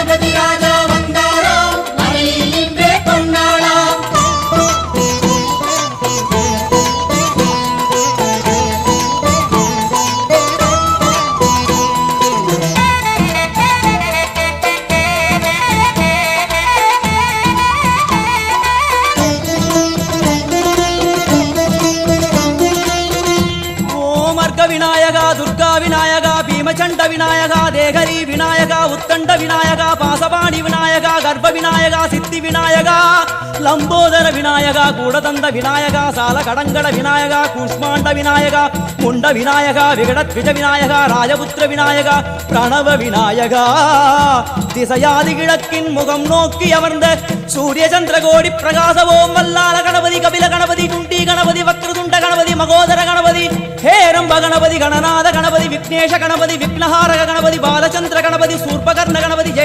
கணபதி ராஜா வந்தாராம் மலையில் நின்றே கொண்டாளாம். விநாயகா துர்கா விநாயகா பீமச்சண்ட விநாயகா தேகரி விநாயகா உத்தண்ட விநாயகா பாசபாணி விநாயகா கர்ப்ப விநாயகா சித்தி விநாயகா லம்போதர விநாயகா கூடதந்த விநாயகா சால கடங்கட விநாயகா கூஷ்மாண்ட விநாயகா முண்ட விநாயகா விகடத்விஜ விநாயகா ராஜபுத்திர விநாயகா பிரணவ விநாயகா திசையாதி கிழக்கின் முகம் நோக்கி அமர்ந்த சூரிய சந்திர கோடி பிரகாச ஓம் வல்லால கணபதி கபில கணபதி குண்டி கணபதி வக்ரதுண்ட கணபதி மகோதர கணபதி ஹேரம்ப கணபதி கணநாத கணபதி விக்னேஷ கணபதி விக்னஹாரக கணபதி பாலச்சந்திர கணபதி சூர்பகர்ண கணபதி